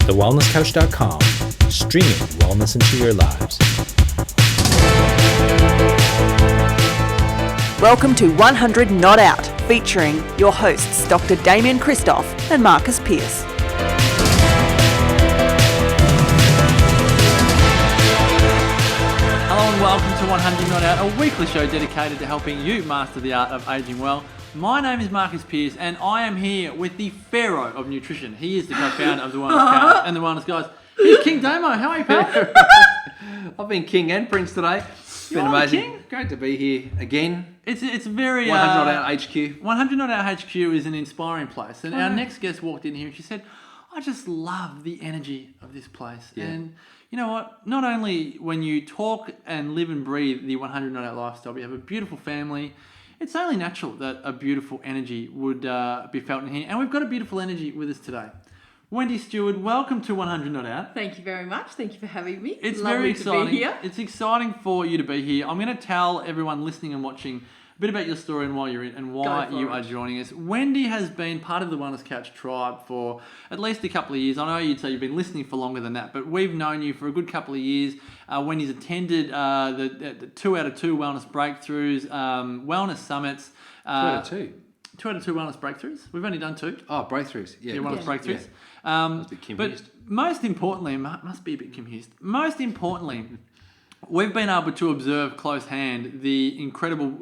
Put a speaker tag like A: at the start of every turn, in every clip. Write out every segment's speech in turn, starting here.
A: thewellnesscouch.com, streaming wellness into your lives.
B: Welcome to 100 Not Out, featuring your hosts Dr. Damien Christoph and Marcus Pearce.
C: Hello and welcome to 100 Not Out, a weekly show dedicated to helping you master the art of aging well. My name is Marcus Pearce and I am here with the pharaoh of nutrition. He is the co-founder of the Wellness Couch and the Wellness Guys. He's King Damo. How are you, pal?
D: I've been king and prince today. It's been amazing.
C: King?
D: Great to be here again.
C: It's very
D: 100 Not Out HQ.
C: 100 Not Out HQ is an inspiring place, and our next guest walked in here and she said, "I just love the energy of this place."
D: Yeah.
C: And you know what? Not only when you talk and live and breathe the 100 Not Out lifestyle, we have a beautiful family. It's only natural that a beautiful energy would be felt in here, and we've got a beautiful energy with us today. Wendy Steward, welcome to 100 Not Out.
E: Thank you very much. Thank you for having me.
C: It's
E: lovely
C: very exciting.
E: to be here.
C: It's exciting for you to be here. I'm going to tell everyone listening and watching a bit about your story and why you're in and why you are joining us. Wendy has been part of the Wellness Couch tribe for at least a couple of years. I know you'd say you've been listening for longer than that, but we've known you for a good couple of years. Wendy's attended the 2 out of 2 wellness breakthroughs, wellness summits.
D: 2 out of 2.
C: 2 out of 2 wellness breakthroughs. We've only done 2.
D: Oh, breakthroughs. Yeah,
C: wellness breakthroughs.
D: I was a bit confused.
C: But most importantly, must be a bit confused. Most importantly, we've been able to observe close hand the incredible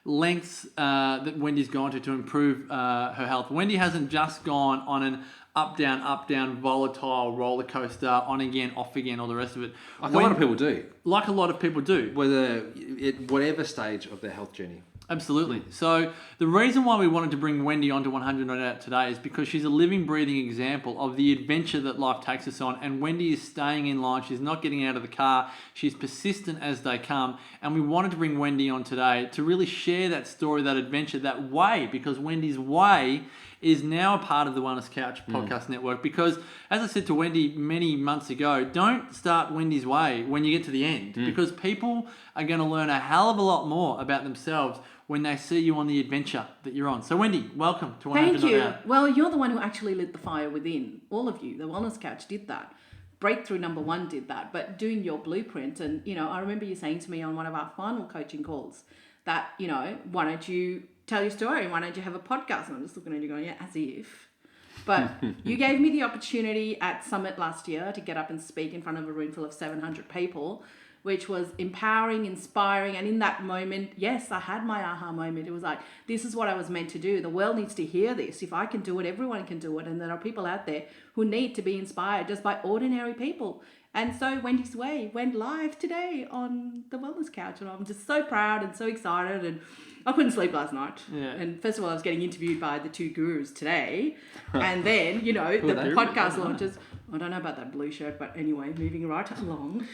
C: lengths that Wendy's gone to improve her health. Wendy hasn't just gone on an up, down, volatile roller coaster, on again, off again, all the rest of it.
D: Like a lot of people do.
C: Like a lot of people do.
D: Whether at whatever stage of their health journey.
C: Absolutely. So the reason why we wanted to bring Wendy onto 100 Not Out today is because she's a living, breathing example of the adventure that life takes us on. And Wendy is staying in line. She's not getting out of the car. She's persistent as they come. And we wanted to bring Wendy on today to really share that story, that adventure, that way, because Wendy's way is now a part of the Wellness Couch podcast network. Because, as I said to Wendy many months ago, don't start Wendy's way when you get to the end, because people are going to learn a hell of a lot more about themselves when they see you on the adventure that you're on. So, Wendy, welcome to 100
E: Thank you.
C: Not Out.
E: Well, you're the one who actually lit the fire within. All of you. The Wellness Couch did that. Breakthrough number 1 did that. But doing your blueprint, and, I remember you saying to me on one of our final coaching calls that, why don't you tell your story? Why don't you have a podcast? And I'm just looking at you going, yeah, as if. But you gave me the opportunity at Summit last year to get up and speak in front of a room full of 700 people, which was empowering, inspiring. And in that moment, yes, I had my aha moment. It was like, this is what I was meant to do. The world needs to hear this. If I can do it, everyone can do it. And there are people out there who need to be inspired just by ordinary people. And so Wendy's Way went live today on the Wellness Couch. And I'm just so proud and so excited. And I couldn't sleep last night. Yeah. And first of all, I was getting interviewed by the 2 gurus today. And then, the podcast launches. I don't know about that blue shirt, but anyway, moving right along.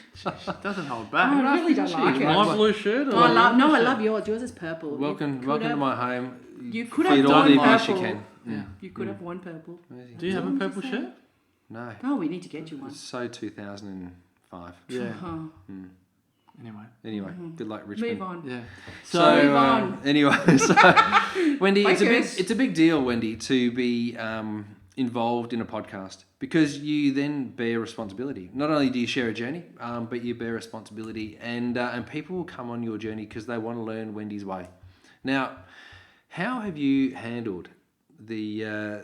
C: Doesn't hold back.
E: I really don't like it.
C: My blue shirt?
E: I love yours. Yours is purple.
D: Welcome to my home.
E: You could have
D: all
E: one
D: the abuse you
E: purple.
D: can.
E: Yeah. You could have one purple.
C: Do you have a purple shirt?
D: No.
E: Oh, we need to get you one.
D: It's so 2005.
C: Yeah.
E: Uh-huh.
D: Anyway, good luck, Richmond.
E: Move on.
C: Yeah.
D: So
E: move on.
D: Anyway, so Wendy,
E: Focus.
D: it's a big deal, Wendy, to be involved in a podcast, because you then bear responsibility. Not only do you share a journey, but you bear responsibility, and people will come on your journey because they want to learn Wendy's way. Now, how have you handled the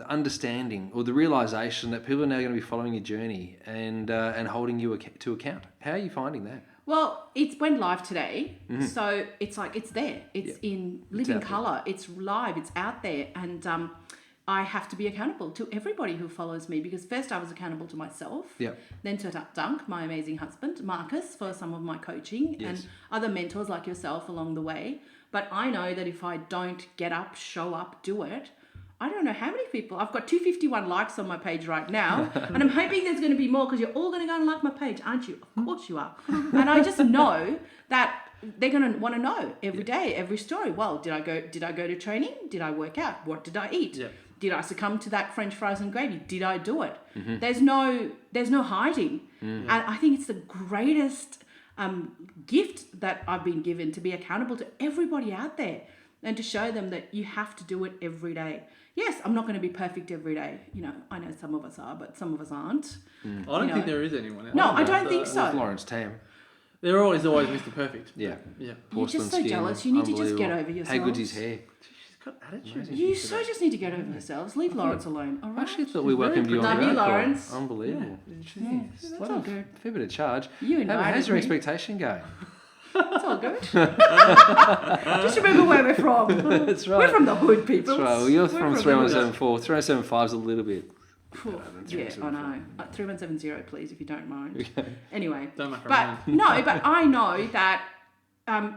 D: understanding or the realization that people are now going to be following your journey and holding you to account? How are you finding that?
E: Well, it went live today, so it's like it's there. It's in living colour. It's live. It's out there, and I have to be accountable to everybody who follows me, because first I was accountable to myself, then to Dunk, my amazing husband, Marcus, for some of my coaching, and other mentors like yourself along the way. But I know that if I don't get up, show up, do it, I don't know how many people. I've got 251 likes on my page right now, and I'm hoping there's going to be more, because you're all going to go and like my page, aren't you? Of course you are. And I just know that they're going to want to know every day, every story. Well, did I go to training? Did I work out? What did I eat? Yeah. Did I succumb to that French fries and gravy? Did I do it? There's no hiding. And I think it's the greatest gift that I've been given, to be accountable to everybody out there and to show them that you have to do it every day. yes, I'm not going to be perfect every day. You know, I know some of us are, but some of us aren't.
C: I don't think there is anyone else.
E: No, I don't think
D: With
E: so.
D: Lawrence Tam.
C: They're always Mr. Perfect.
D: Yeah.
C: Yeah.
E: You're just so
D: Porcelain
E: jealous.
D: skin,
E: You need to just get
D: unbelievable.
E: over yourselves.
D: How good's his hair?
C: She's got attitude.
E: You so just need to get over yourselves. Leave Lawrence alone. All
D: I
E: right?
D: actually thought we welcomed you on
E: Love
D: the
E: you,
D: road, Paul.
E: Lawrence.
D: Unbelievable.
E: That's all good.
D: Fair bit of charge.
E: You invited
D: How's your
E: me.
D: expectation going?
E: It's all good. Just remember where we're from.
D: That's right.
E: We're from the hood, people.
D: That's right. Well, you're
E: We're
D: from
E: the
D: 3174. 3175's a little bit.
E: hood. Yeah, I know. 3170, please, if you don't mind. Anyway.
C: Don't make
E: But no, but I know that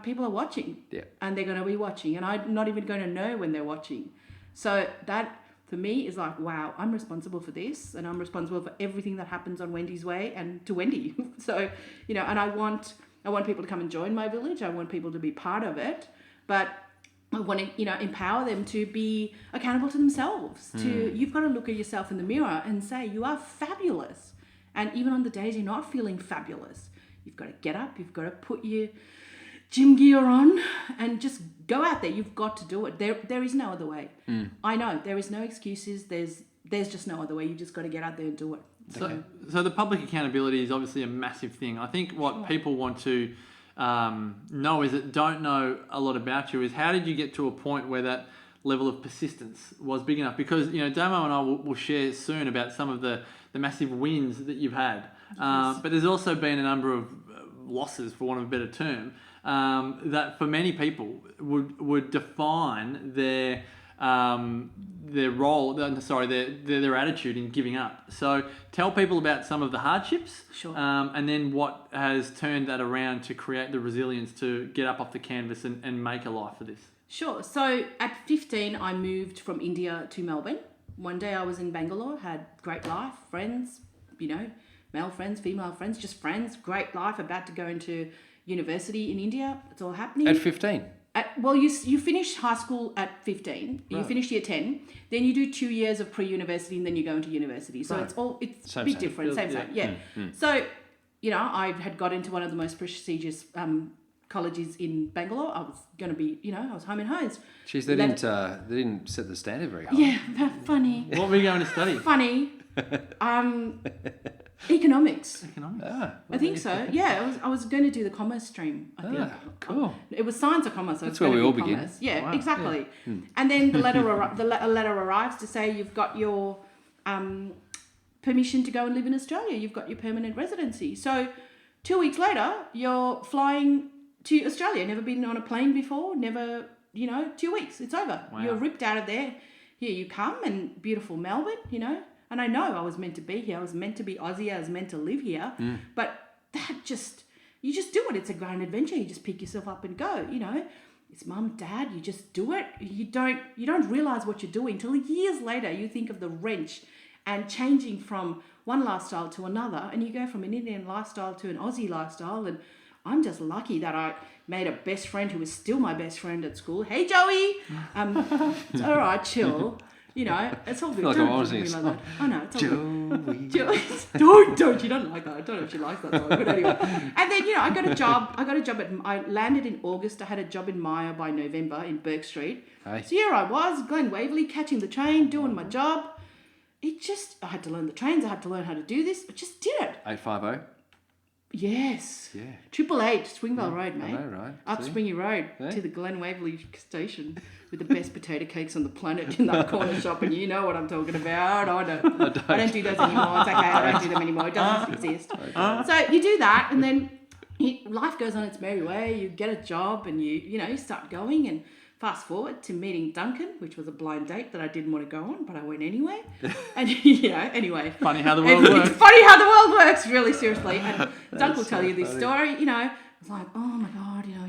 E: people are watching.
D: Yeah.
E: And they're going to be watching. And I'm not even going to know when they're watching. So that, for me, is like, wow, I'm responsible for this. And I'm responsible for everything that happens on Wendy's way and to Wendy. So, you know, and I want people to come and join my village. I want people to be part of it. But I want to, you know, empower them to be accountable to themselves. You've got to look at yourself in the mirror and say, you are fabulous. And even on the days you're not feeling fabulous, you've got to get up, you've got to put your gym gear on and just go out there. You've got to do it. There is no other way. I know there is no excuses. There's just no other way. You just got to get out there and do it.
C: So the public accountability is obviously a massive thing. I think what people want to know is that don't know a lot about you is how did you get to a point where that level of persistence was big enough? Because, you know, Damo and I will share soon about some of the massive wins that you've had. But there's also been a number of losses, for want of a better term, that for many people would define their role, their attitude in giving up. So tell people about some of the hardships,
E: Sure.
C: And then what has turned that around to create the resilience to get up off the canvas and make a life for this.
E: Sure. So at 15, I moved from India to Melbourne. One day I was in Bangalore, had great life, friends, you know, male friends, female friends, just friends, great life, about to go into university in India. It's all happening.
D: At 15?
E: Well, you finish high school at 15. You
D: Right.
E: finish year 10. Then you do 2 years of pre-university and then you go into university. So
D: Right.
E: it's
D: Same,
E: a bit
D: same.
E: different. Same. Yeah. So, you know, I had got into one of the most prestigious colleges in Bangalore. I was going to be, you know, I was home and hosed.
D: Jeez, they didn't set the standard very high.
E: Yeah, funny.
C: What were you going to study?
E: Funny. Economics.
D: Ah,
E: I think so. Yeah, I was going to do the commerce stream. I think.
D: cool.
E: It was science or commerce. So
D: That's
E: it's going
D: where
E: to
D: we
E: be
D: all begin.
E: commerce. Yeah,
C: Wow.
E: exactly. And then the letter a letter arrives to say you've got your permission to go and live in Australia. You've got your permanent residency. So 2 weeks later, you're flying to Australia. Never been on a plane before. Never, you know, 2 weeks. It's over.
C: Wow.
E: You're ripped out of there. Here you come, and beautiful Melbourne, you know. And I know I was meant to be here. I was meant to be Aussie. I was meant to live here. But that you just do it. It's a grand adventure. You just pick yourself up and go, you know. It's mum, dad, you just do it. You don't realise what you're doing till years later. You think of the wrench and changing from one lifestyle to another, and you go from an Indian lifestyle to an Aussie lifestyle. And I'm just lucky that I made a best friend who is still my best friend at school. Hey, Joey. It's all right, chill. You know, it's all good.
D: Like
E: Don't
D: I'm
E: look at me
D: honestly-
E: like that. Oh no, it's all good.
D: Joey.
E: Don't. You don't like that. I don't know if she likes that song, but anyway. And then, you know, I got a job I landed in August. I had a job in Maya by November in Burke Street.
D: Hey.
E: So here I was, Glen Waverley, catching the train, doing my job. I had to learn the trains. I had to learn how to do this. I just did it.
D: 850?
E: Yes.
D: Yeah.
E: 888 Springvale Road,
D: I
E: mate.
D: know, right?
E: Up
D: See?
E: Springy Road
D: Yeah.
E: to the Glen Waverley station with the best potato cakes on the planet in that corner shop, and you know what I'm talking about. I don't do those anymore. It's okay. I don't do them anymore. It doesn't exist. So you do that, and then life goes on its merry way. You get a job, and you start going. And fast forward to meeting Duncan, which was a blind date that I didn't want to go on, but I went anyway. And anyway,
C: Funny how the world works.
E: It's funny how the world works, really seriously. And Duncan will tell you this story. You know, I was like, oh my god, you know,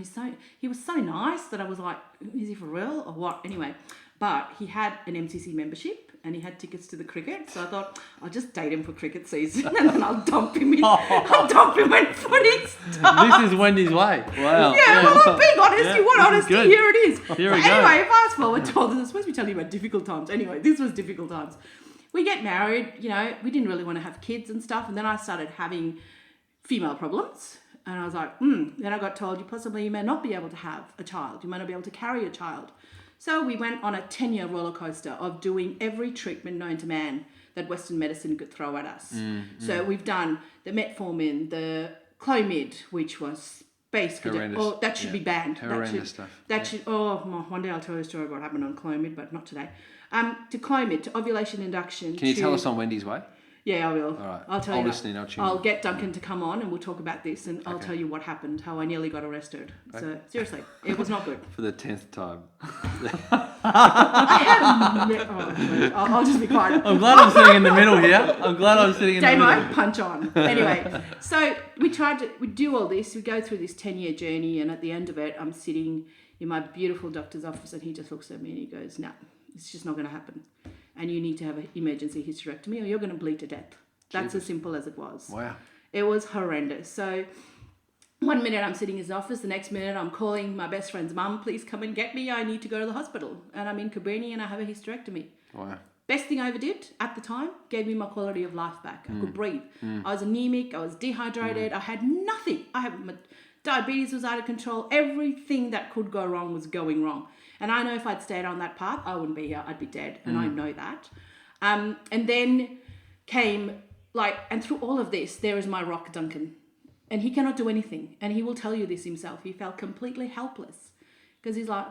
E: he was so nice that I was like, is he for real or what? Anyway, but he had an MCC membership and he had tickets to the cricket, so I thought I'll just date him for cricket season and then I'll dump him when footy starts.
C: This is Wendy's way. Wow.
E: Yeah, well, I'm being honest.
C: Yeah,
E: You want
C: this is
E: honesty?
C: good.
E: Here it is.
C: Here
E: so
C: we go.
E: anyway, fast forward to all this. I'm supposed to be telling you about difficult times. Anyway, this was difficult times. We get married, you know, we didn't really want to have kids and stuff, and then I started having female problems. And I was like, Then I got told you may not be able to have a child. You might not be able to carry a child. So we went on a 10-year roller coaster of doing every treatment known to man that Western medicine could throw at us. So we've done the metformin, the Clomid, which was basically
D: horrendous.
E: that should be banned.
D: Horrendous stuff.
E: One day I'll tell you a story about what happened on Clomid, but not today. To Clomid, to ovulation induction.
D: Can you tell us on Wendy's way?
E: Yeah, I will.
D: All right.
E: I'll tell you.
D: I'll
E: get Duncan to come on and we'll talk about this and I'll tell you what happened, how I nearly got arrested. Okay. So, seriously, it was not good.
D: For the 10th time.
E: I'll just be quiet.
C: I'm glad I'm sitting in the middle here. I'm glad I'm sitting in the middle.
E: Damo, punch on. Anyway, so we do all this. We go through this 10-year journey and at the end of it, I'm sitting in my beautiful doctor's office and he just looks at me and he goes, no, it's just not going to happen. And you need to have an emergency hysterectomy or you're going to bleed to death. That's as simple as it was.
D: Wow.
E: It was horrendous. So 1 minute I'm sitting in his office, the next minute I'm calling my best friend's mum, please come and get me. I need to go to the hospital. And I'm in Cabrini and I have a hysterectomy.
D: Wow.
E: Best thing I ever did at the time, gave me my quality of life back. I could breathe. I was anemic. I was dehydrated. I had nothing. My diabetes was out of control. Everything that could go wrong was going wrong. And I know if I'd stayed on that path, I wouldn't be here. I'd be dead. And I know that. And then came and through all of this, there is my rock, Duncan. And he cannot do anything. And he will tell you this himself. He felt completely helpless. Because he's like,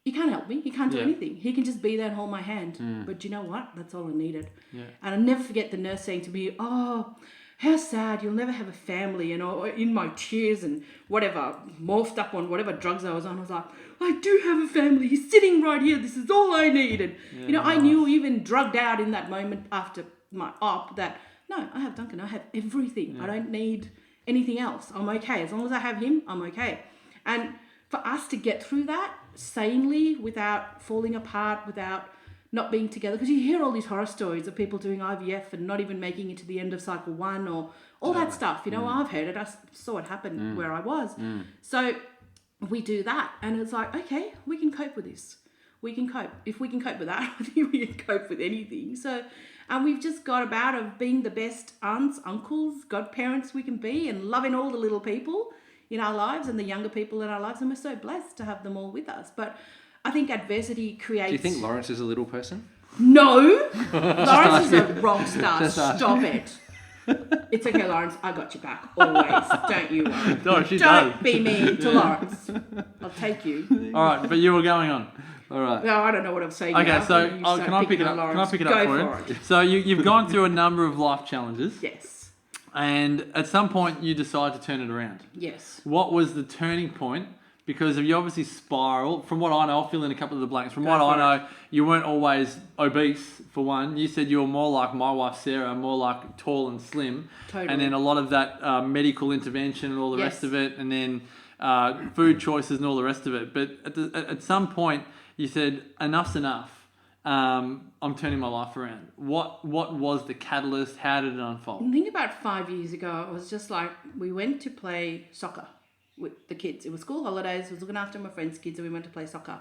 E: he can't help me. He can't do anything. He can just be there and hold my hand. But you know what? That's all I needed. Yeah. And I'll never forget the nurse saying to me, oh, how sad, you'll never have a family, in my tears and whatever, morphed up on whatever drugs I was on. I was like, I do have a family. He's sitting right here. This is all I need. And, I knew even drugged out in that moment after my op that, no, I have Duncan. I have everything. I don't need anything else. I'm okay. As long as I have him, I'm okay. And for us to get through that sanely without falling apart, without not being together, because you hear all these horror stories of people doing IVF and not even making it to the end of cycle 1 or all that stuff. I've heard it. I saw it happen where I was. So we do that and it's like, okay, we can cope with this. We can cope. If we can cope with that, I think we can cope with anything. So, and we've just got about of being the best aunts, uncles, godparents we can be and loving all the little people in our lives and the younger people in our lives. And we're so blessed to have them all with us. But I think adversity creates...
D: Do you think Lawrence is a little person?
E: No! Lawrence is a rock star. Stop it. It's okay, Lawrence. I got your back. Always. Don't you worry. Don't be mean to Lawrence. I'll take you.
C: All right, but you were going on.
D: All right.
E: No, I don't know what I'm saying.
C: Okay,
E: now.
C: so can I pick it up? Can I pick it up for you? So you've gone through a number of life challenges.
E: Yes.
C: And at some point you decide to turn it around.
E: Yes.
C: What was the turning point? Because you obviously spiral. From what I know, I'll fill in a couple of the blanks. From what I know, you weren't always obese, for one. You said you were more like my wife, Sarah, more like tall and slim.
E: Totally.
C: And then a lot of that medical intervention and all the rest of it. And then food choices and all the rest of it. But at some point, you said, enough's enough. I'm turning my life around. What was the catalyst? How did it unfold?
E: I think about 5 years ago, it was just like we went to play soccer with the kids. It was school holidays. I was looking after my friends' kids and we went to play soccer.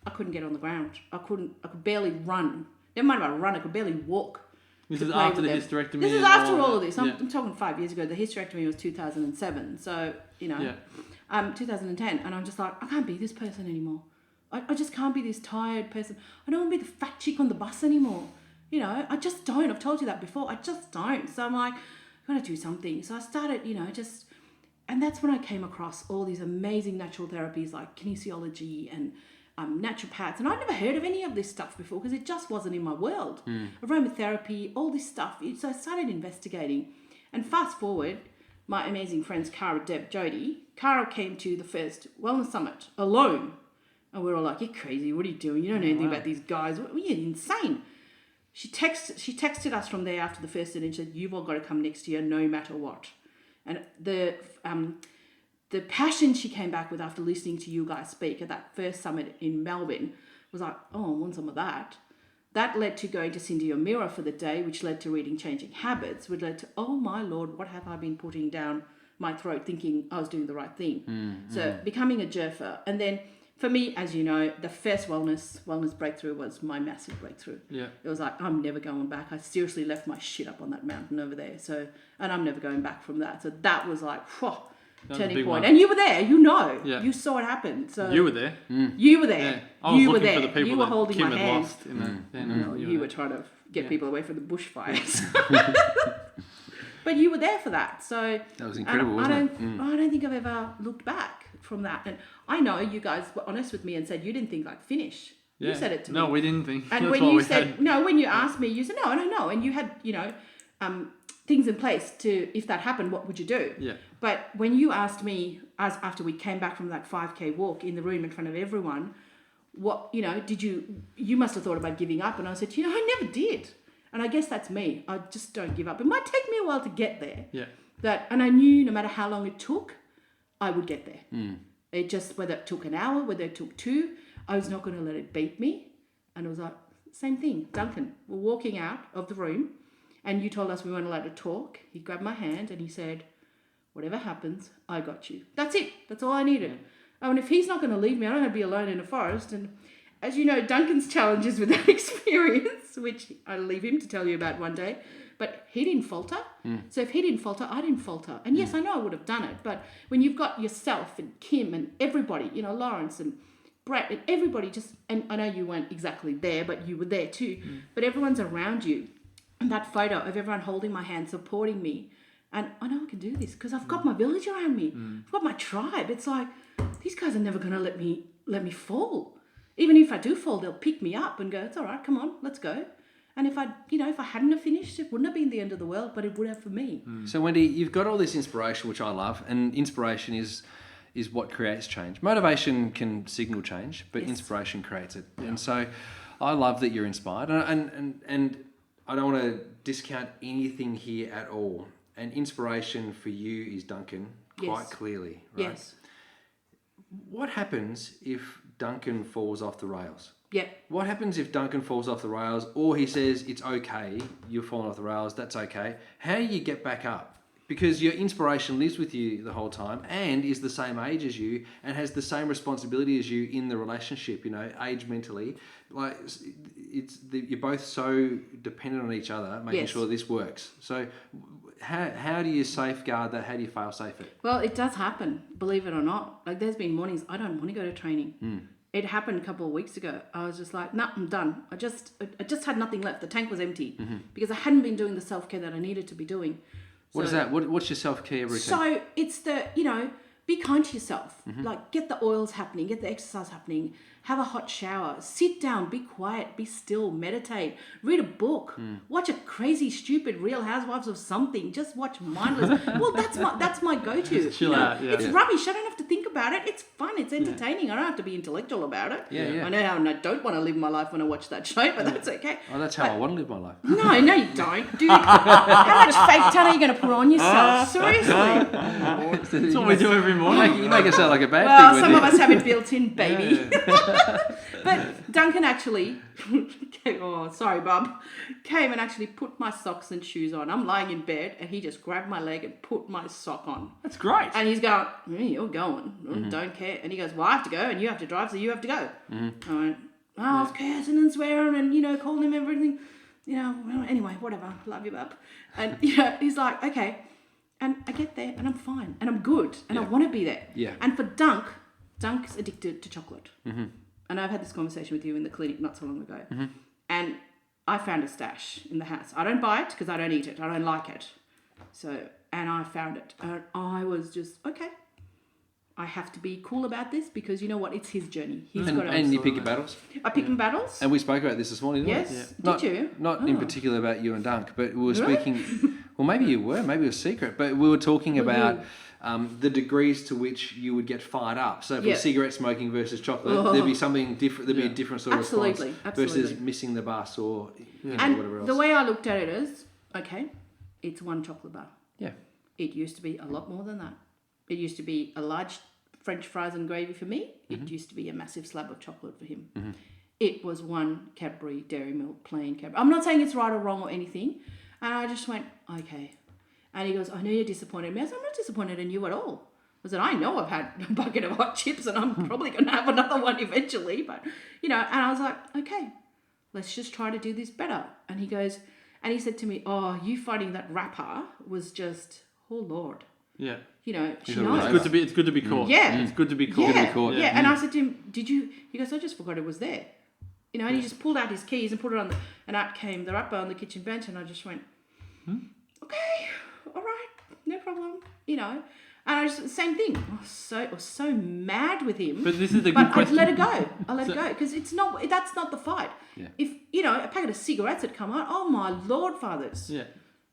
E: I couldn't get on the ground. I could barely run. Never mind about run, I could barely walk.
C: This is after the hysterectomy?
E: This is after all of this. I'm talking 5 years ago. The hysterectomy was 2007. So, 2010. And I'm just like, I can't be this person anymore. I just can't be this tired person. I don't want to be the fat chick on the bus anymore. I just don't. I've told you that before. I just don't. So I'm like, I've got to do something. So I started, and that's when I came across all these amazing natural therapies like kinesiology and naturopaths. And I'd never heard of any of this stuff before because it just wasn't in my world. Aromatherapy, all this stuff. So I started investigating. And fast forward, my amazing friends, Cara, Deb, Jody, Cara came to the first Wellness Summit alone. And we were all like, you're crazy. What are you doing? You don't know anything about these guys. You're insane. She texted us from there after the first and said, you've all got to come next year no matter what. And the passion she came back with after listening to you guys speak at that first summit in Melbourne was like, oh, I want some of that. That led to going to Cindy O'Meara for the day, which led to reading Changing Habits, which led to, oh my Lord, what have I been putting down my throat thinking I was doing the right thing. So becoming a jerfer. And then for me, as you know, the first wellness breakthrough was my massive breakthrough. Yeah. It was like, I'm never going back. I seriously left my shit up on that mountain over there. So, and I'm never going back from that. So that was like, whew,
C: That was a
E: turning
C: big
E: point.
C: one.
E: And you were there. You know.
C: Yeah.
E: You saw it happen. So
C: You were there.
E: You were there.
C: Yeah. I was
E: You were
C: looking
E: there.
C: for the people
E: You were
C: that
E: holding
C: Kim
E: my
C: had
E: hand.
C: lost. In the,
E: Well, you were trying to get
C: Yeah.
E: people away from the bushfires. But you were there for that. So
D: That was incredible,
E: and
D: wasn't it?
E: I don't think I've ever looked back from that. And I know you guys were honest with me and said you didn't think I'd finish.
C: Yeah.
E: You said it to me.
C: No, we didn't think.
E: And
C: That's
E: when
C: why
E: you
C: we
E: said
C: had-
E: no, when you asked me, you said no, and you had things in place to if that happened, what would you do?
C: Yeah.
E: But when you asked me, as after we came back from that 5K walk in the room in front of everyone, what did you must have thought about giving up? And I said, I never did. And I guess that's me. I just don't give up. It might take me a while to get there.
C: Yeah.
E: And I knew no matter how long it took, I would get there. It just, whether it took an hour, whether it took 2, I was not going to let it beat me. And it was like, same thing. Duncan, we're walking out of the room and you told us we weren't allowed to talk. He grabbed my hand and he said, whatever happens, I got you. That's it. That's all I needed. Oh, and if he's not going to leave me, I don't want to be alone in a forest. And as you know, Duncan's challenges with that experience, which I'll leave him to tell you about one day, but he didn't falter. So if he didn't falter, I didn't falter. And yes, I know I would have done it, but when you've got yourself and Kim and everybody, Lawrence and Brett and everybody and I know you weren't exactly there, but you were there too, but everyone's around you. And that photo of everyone holding my hand, supporting me, and I know I can do this because I've got my village around me. I've got my tribe. It's like, these guys are never going to let me fall. Even if I do fall, they'll pick me up and go, it's all right, come on, let's go. And if I hadn't have finished, it wouldn't have been the end of the world, but it would have for me.
D: So Wendy, you've got all this inspiration, which I love, and inspiration is what creates change. Motivation can signal change, but inspiration creates it. And so I love that you're inspired, and I don't want to discount anything here at all. And inspiration for you is Duncan, quite clearly, right?
E: Yes.
D: What happens if Duncan falls off the rails?
E: Yeah.
D: What happens if Duncan falls off the rails, or he says, it's okay, you've fallen off the rails, that's okay? How do you get back up? Because your inspiration lives with you the whole time and is the same age as you and has the same responsibility as you in the relationship, age mentally. Like, you're both so dependent on each other, making sure this works. So how do you safeguard that? How do you fail safe it?
E: Well, it does happen, believe it or not. Like, there's been mornings I don't want to go to training. It happened a couple of weeks ago. I was just like, nah, I'm done. I just had nothing left. The tank was empty because I hadn't been doing the self-care that I needed to be doing.
D: What is that? What's your self-care routine?
E: So it's be kind to yourself. Like, get the oils happening, get the exercise happening, have a hot shower, sit down, be quiet, be still, meditate, read a book, watch a crazy, stupid Real Housewives of something. Just watch mindless. Well, that's my go-to.
C: Just chill out. Yeah.
E: It's rubbish. I don't have to think about it. It's fun. It's entertaining. I don't have to be intellectual about it.
D: Yeah.
E: I know how I don't want to live my life when I watch that show, but that's okay.
D: Oh, that's how I want to live my life.
E: No, you don't, dude. How much fake tan are you going to put on yourself? Seriously.
C: That's what we do every morning.
D: You make it sound like a bad
E: Well,
D: thing.
E: some
D: Wendy.
E: of us have it built in, baby. But Duncan actually, sorry, Bob, came and actually put my socks and shoes on. I'm lying in bed and he just grabbed my leg and put my sock on.
C: That's great.
E: And he's going, you're going, don't care. And he goes, well, I have to go and you have to drive, so you have to go. I went, I was cursing and swearing and, calling him everything. Well, anyway, whatever, love you, Bob. And, he's like, okay. And I get there and I'm fine and I'm good and I want to be there.
D: Yeah.
E: And for Dunk's addicted to chocolate. And I've had this conversation with you in the clinic not so long ago. And I found a stash in the house. I don't buy it because I don't eat it. I don't like it. And I found it. And I was just, okay, I have to be cool about this because you know what? It's his journey. He's got to...
D: And you pick your battles.
E: I pick my battles.
D: And we spoke about this morning, didn't we?
E: Yes. Did you?
D: Not in particular about you and Dunk, but we were speaking... Well, maybe you were. Maybe it was secret. But we were talking about the degrees to which you would get fired up. So for cigarette smoking versus chocolate, there'd be something different. There'd be a different sort of response versus missing the bus or whatever else.
E: The way I looked at it is, okay, it's one chocolate bar.
D: Yeah.
E: It used to be a lot more than that. It used to be a large French fries and gravy for me. It used to be a massive slab of chocolate for him. It was one Cadbury Dairy Milk, plain Cadbury. I'm not saying it's right or wrong or anything. And I just went, okay. And he goes, I know you're disappointed in me. I said, I'm not disappointed in you at all. I said, I know I've had a bucket of hot chips and I'm probably going to have another one eventually. But, and I was like, okay, let's just try to do this better. And he goes, and he said to me, oh, you finding that wrapper was just, oh, Lord.
C: Yeah.
E: You know, she
D: got a
E: knows.
D: razor.
C: It's good to be caught.
E: Yeah.
C: It's good to be caught.
E: Yeah,
D: caught.
E: yeah. And I said to him, "Did you?" He goes, "I just forgot it was there." You know, and he just pulled out his keys and put it on and out came the wrapper on the kitchen bench, and I just went, "Okay, all right, no problem." You know, and I just same thing. I was so mad with him.
C: But this is the good
E: But
C: question.
E: I let it go. I let it go because that's not the fight.
D: Yeah.
E: If you know a packet of cigarettes had come out, oh my Lord, fathers,
C: Yeah.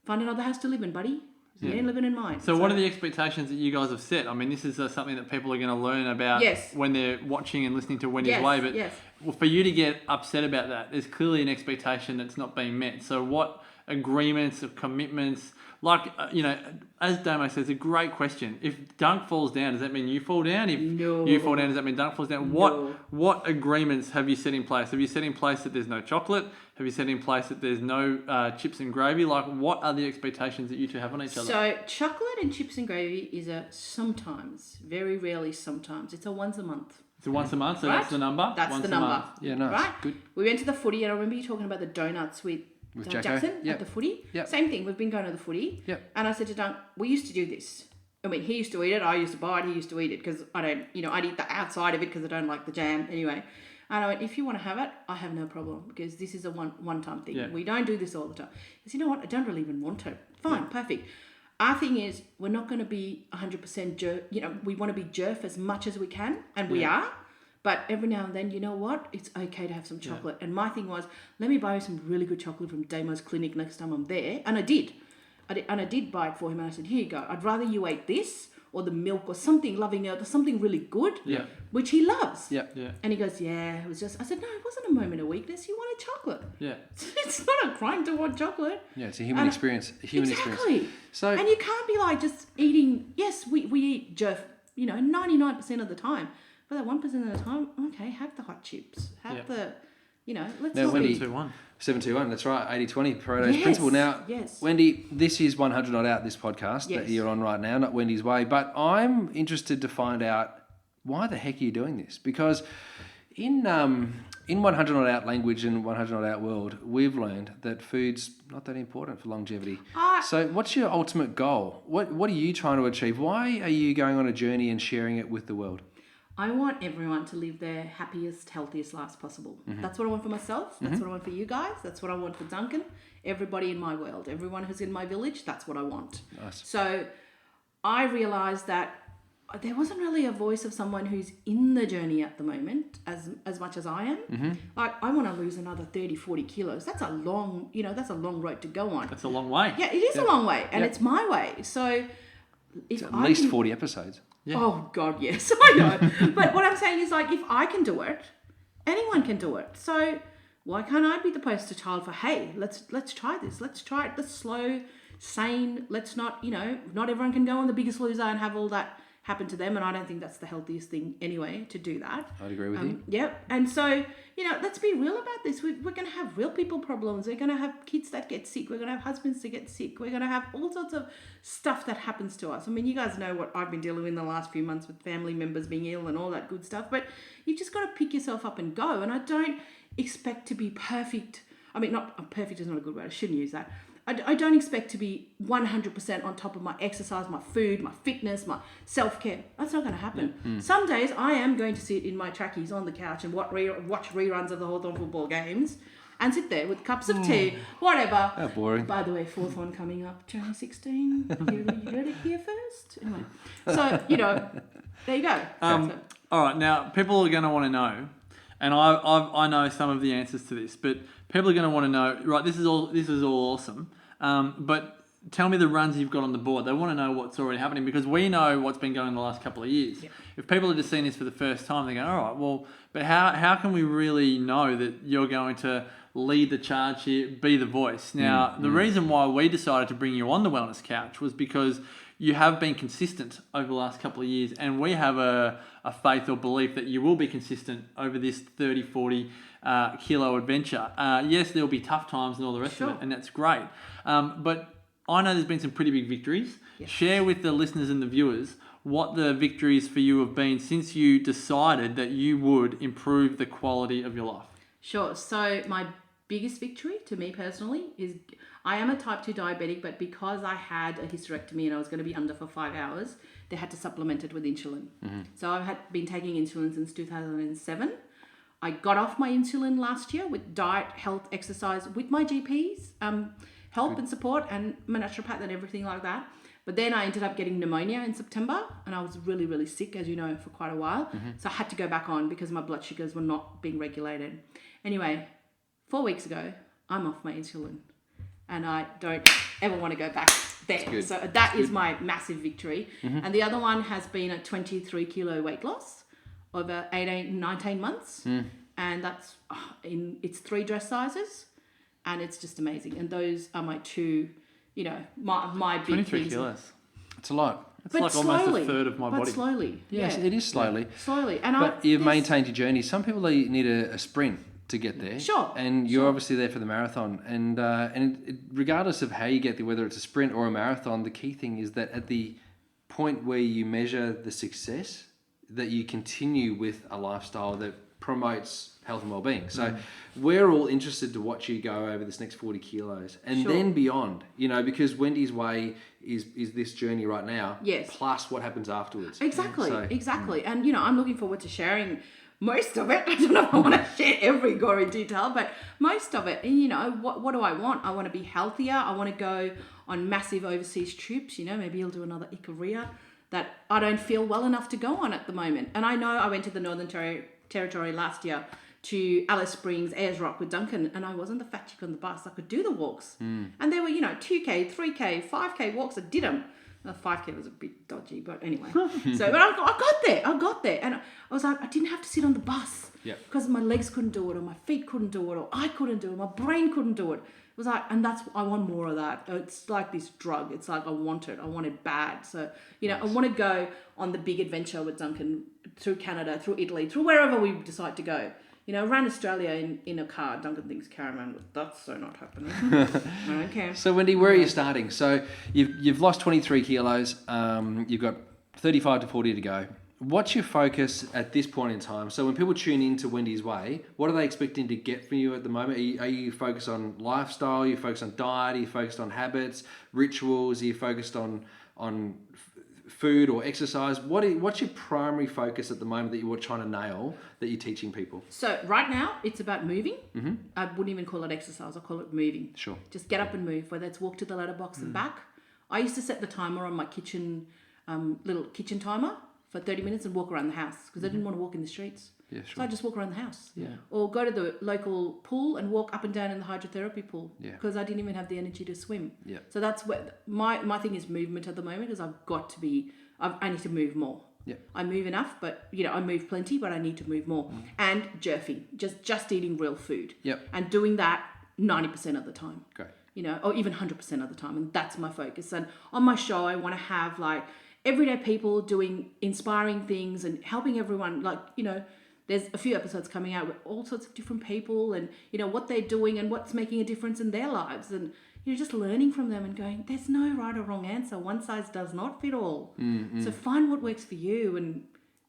E: find another house to live in, buddy. You ain't living in mine.
C: So what are the expectations that you guys have set? I mean, this is something that people are going to learn about
E: Yes.
C: when they're watching and listening to Wendy's
E: Yes,
C: Way. But
E: yes.
C: well, for you to get upset about that, there's clearly an expectation that's not being met. So what agreements or commitments, like, as Damo says, a great question. If Dunk falls down, does that mean you fall down? If
E: No.
C: you fall down, does that mean Dunk falls down?
E: No.
C: What agreements have you set in place? Have you set in place that there's no chocolate? Have you set in place that there's no chips and gravy? Like, what are the expectations that you two have on each other?
E: So chocolate and chips and gravy is a sometimes, very rarely sometimes. It's a once a month.
C: It's once a month, so
E: Right?
C: that's the number?
E: That's
C: Once
E: the
C: a
E: number.
C: month.
D: Yeah, nice.
E: Right?
D: Good.
E: We went to the footy, and I remember you talking about the donuts with
D: Jacko?
E: Jackson
D: Yep.
E: at the footy.
D: Yep.
E: Same thing. We've been going to the footy.
D: Yep.
E: And I said to Dunk, we used to do this. I mean, he used to eat it. I used to buy it. He used to eat it because I don't, I'd eat the outside of it because I don't like the jam anyway. And I went, if you want to have it, I have no problem because this is a one-time thing.
C: Yeah.
E: We don't do this all the time. He said, you know what? I don't really even want to. Fine, perfect. Our thing is we're not going to be 100% jerk. We want to be jerk as much as we can, and we are. But every now and then, you know what? It's okay to have some chocolate. And my thing was, let me buy you some really good chocolate from Damo's clinic next time I'm there. And I did. And I did buy it for him. And I said, here you go. I'd rather you ate this or the milk or something, loving it, or something really good,
C: Yeah.
E: which he loves.
D: Yeah.
C: Yeah.
E: And he goes, yeah, it was just, I said, no, it wasn't a moment of weakness. You wanted chocolate.
C: Yeah.
E: It's not a crime to want chocolate.
D: Yeah, it's a human
E: And-
D: experience. A human
E: Exactly.
D: experience. So
E: And you can't be like just eating, yes, we eat jerk, 99% of the time. But that 1% of the time, okay, have the hot chips. Have the, let's
D: Now,
E: not
D: Wendy,
E: be...
C: 2-1.
D: 721, that's right, 80-20, Pareto's
E: Yes,
D: principle. Now,
E: yes.
D: Wendy, this is 100 Not Out, this podcast that
E: Yes.
D: you're on right now, not Wendy's Way, but I'm interested to find out why the heck are you doing this? Because in 100 Not Out language and 100 Not Out world, we've learned that food's not that important for longevity. So what's your ultimate goal? What are you trying to achieve? Why are you going on a journey and sharing it with the world?
E: I want everyone to live their happiest, healthiest lives possible. That's what I want for myself. That's what I want for you guys. That's what I want for Duncan. Everybody in my world. Everyone who's in my village. That's what I want.
D: Nice.
E: So I realised that there wasn't really a voice of someone who's in the journey at the moment as much as I am. Like, I want to lose another 30, 40 kilos. That's a long, that's a long road to go on.
C: That's a long way.
E: Yeah, it is a long way. And it's my way. So if
D: At
E: I
D: least
E: can-
D: 40 episodes.
C: Yeah.
E: Oh God, yes, I know. But what I'm saying is, like, if I can do it, anyone can do it. So why can't I be the poster child for, hey, let's try this. Let's try it. Let's slow, sane. Let's not, not everyone can go on The Biggest Loser and have all that happen to them. And I don't think that's the healthiest thing anyway, to do that.
D: I'd agree with you.
E: Yep. And so, let's be real about this. We're going to have real people problems. We're going to have kids that get sick. We're going to have husbands that get sick. We're going to have all sorts of stuff that happens to us. I mean, you guys know what I've been dealing with in the last few months with family members being ill and all that good stuff. But you've just got to pick yourself up and go. And I don't expect to be perfect. I mean, perfect is not a good word. I shouldn't use that. I don't expect to be 100% on top of my exercise, my food, my fitness, my self-care. That's not going to happen. Some days I am going to sit in my trackies on the couch and watch reruns of the Hawthorn football games and sit there with cups of tea, whatever.
D: How boring.
E: By the way, fourth one coming up, 2016. You heard it here first? Anyway, so, there you go.
C: All right, now people are going to want to know, and I know some of the answers to this, but people are going to want to know. Right, this is all awesome, but tell me the runs you've got on the board. They want to know what's already happening because we know what's been going on the last couple of years. Yeah. If people are just seeing this for the first time, they go, all right, well, but how can we really know that you're going to lead the charge here, be the voice? Now, the reason why we decided to bring you on the Wellness Couch was because you have been consistent over the last couple of years, and we have a faith or belief that you will be consistent over this 30, 40 kilo adventure. Yes, there'll be tough times and all the rest of it, and that's great. But I know there's been some pretty big victories. Yes. Share with the listeners and the viewers what the victories for you have been since you decided that you would improve the quality of your life.
E: Sure. So my biggest victory to me personally is I am a type 2 diabetic, but because I had a hysterectomy and I was going to be under for 5 hours, they had to supplement it with insulin. So I had been taking insulin since 2007. I got off my insulin last year with diet, health, exercise, with my GP's help and support and my naturopath and everything like that. But then I ended up getting pneumonia in September and I was really, really sick, as you know, for quite a while. So I had to go back on because my blood sugars were not being regulated. Anyway, 4 weeks ago, I'm off my insulin and I don't ever want to go back there. So that is my massive victory. And the other one has been a 23 kilo weight loss over 19 months. And that's it's 3 dress sizes and it's just amazing. And those are my two, you know, my big
C: 23
E: things.
C: kilos.
D: It's a lot.
C: It's
E: But
C: like
E: slowly,
C: almost a third of my
E: but
C: body.
E: slowly.
D: Yes,
E: yeah.
D: it is slowly.
E: Slowly. And
D: But you've maintained your journey. Some people they need a sprint to get there.
E: Sure,
D: And you're obviously there for the marathon. And regardless of how you get there, whether it's a sprint or a marathon, the key thing is that at the point where you measure the success, that you continue with a lifestyle that promotes health and well-being. So we're all interested to watch you go over this next 40 kilos and then beyond, you know, because Wendy's way is this journey right now.
E: Yes.
D: Plus what happens afterwards.
E: Exactly,
D: So,
E: exactly. And, you know, I'm looking forward to sharing most of it. I don't know if I want to share every gory detail, but most of it. And, you know, what do I want? I want to be healthier. I want to go on massive overseas trips. You know, maybe I'll do another Ikaria that I don't feel well enough to go on at the moment. And I know I went to the Northern Territory last year to Alice Springs, Ayers Rock with Duncan, and I wasn't the fat chick on the bus. I could do the walks. And there were, you know, 2K, 3K, 5K walks. I did them. The 5K was a bit dodgy, but anyway. But I got there. And I was like, I didn't have to sit on the bus.
D: Yeah.
E: Because my legs couldn't do it, or my feet couldn't do it, or I couldn't do it, my brain couldn't do it. It was like, and I want more of that. It's like this drug. It's like I want it bad. So, you know, I want to go on the big adventure with Duncan through Canada, through Italy, through wherever we decide to go. You know, around Australia in a car. Duncan thinks caravan, but that's so not happening. I don't care.
D: So Wendy, where are you starting? So you've lost 23 kilos. You've got 35 to 40 to go. What's your focus at this point in time? So when people tune into Wendy's Way, what are they expecting to get from you at the moment? Are you focused on lifestyle? Are you focused on diet? Are you focused on habits, rituals? Are you focused on food or exercise? What's your primary focus at the moment that you're trying to nail that you're teaching people?
E: So right now it's about moving. I wouldn't even call it exercise. I call it moving.
D: Sure.
E: Just get up and move, whether it's walk to the letterbox and back. I used to set the timer on my kitchen, little kitchen timer for 30 minutes and walk around the house because I didn't want to walk in the streets.
D: Yeah, sure.
E: So I just walk around the house.
D: Yeah.
E: Or go to the local pool and walk up and down in the hydrotherapy pool
D: Yeah.
E: because I didn't even have the energy to swim.
D: Yeah.
E: So that's where my thing is movement at the moment is I need to move more.
D: Yeah.
E: I move enough, but you know, I move plenty, but I need to move more. And jerfing, just eating real food.
D: Yep.
E: And doing that 90% of the time.
D: Great.
E: You know, or even 100% of the time. And that's my focus. And on my show, I want to have like everyday people doing inspiring things and helping everyone. Like, you know, there's a few episodes coming out with all sorts of different people and, you know, what they're doing and what's making a difference in their lives. And, you know, just learning from them and going, there's no right or wrong answer. One size does not fit all. So find what works for you and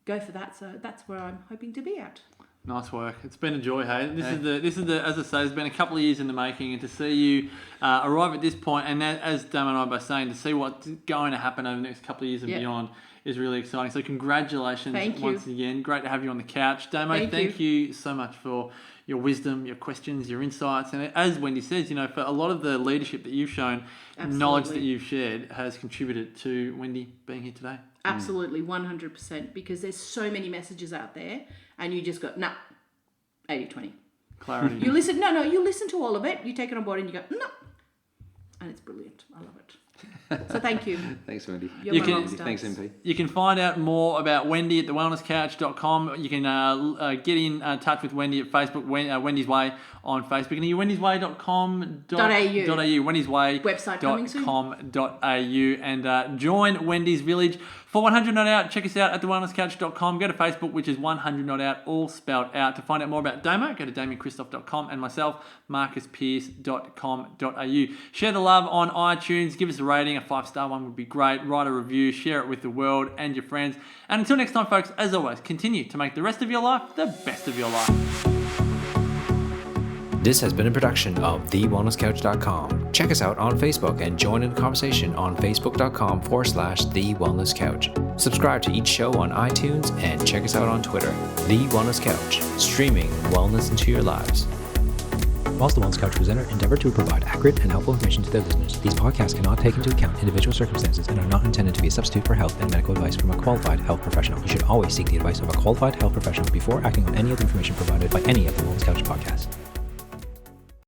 E: go for that. So that's where I'm hoping to be at.
C: Nice work. It's been a joy, hey. This is the as I say, it's been a couple of years in the making, and to see you arrive at this point, and as Dam and I were saying, to see what's going to happen over the next couple of years and beyond is really exciting. So congratulations once again. Great to have you on the couch. Damo, thank you so much for your wisdom, your questions, your insights. And as Wendy says, you know, for a lot of the leadership that you've shown, knowledge that you've shared has contributed to Wendy being here today.
E: Absolutely, 100%, because there's so many messages out there and you just go, 80-20.
C: Clarity.
E: You listen to all of it, you take it on board and you go, no. And it's brilliant. I love it. So thank you.
D: Thanks, Wendy.
E: You're my rock stars.
D: Thanks, MP.
C: You can find out more about Wendy at thewellnesscouch.com. You can get in touch with Wendy at Facebook, Wendy's Way on Facebook. And wendysway.com.au. Wendy's Way.
E: Website coming soon.
C: .com.au. And join Wendy's Village. For 100 Not Out, check us out at thewellnesscouch.com. Go to Facebook, which is 100 Not Out, all spelled out. To find out more about Damo, go to damienchristoph.com and myself, marcuspierce.com.au. Share the love on iTunes. Give us a rating. A 5-star one would be great. Write a review. Share it with the world and your friends. And until next time, folks, as always, continue to make the rest of your life the best of your life.
A: This has been a production of TheWellnessCouch.com. Check us out on Facebook and join in the conversation on Facebook.com/The Wellness Couch. Subscribe to each show on iTunes and check us out on Twitter. The Wellness Couch, streaming wellness into your lives. Whilst the Wellness Couch presenter endeavor to provide accurate and helpful information to their listeners, these podcasts cannot take into account individual circumstances and are not intended to be a substitute for health and medical advice from a qualified health professional. You should always seek the advice of a qualified health professional before acting on any of the information provided by any of the Wellness Couch podcasts.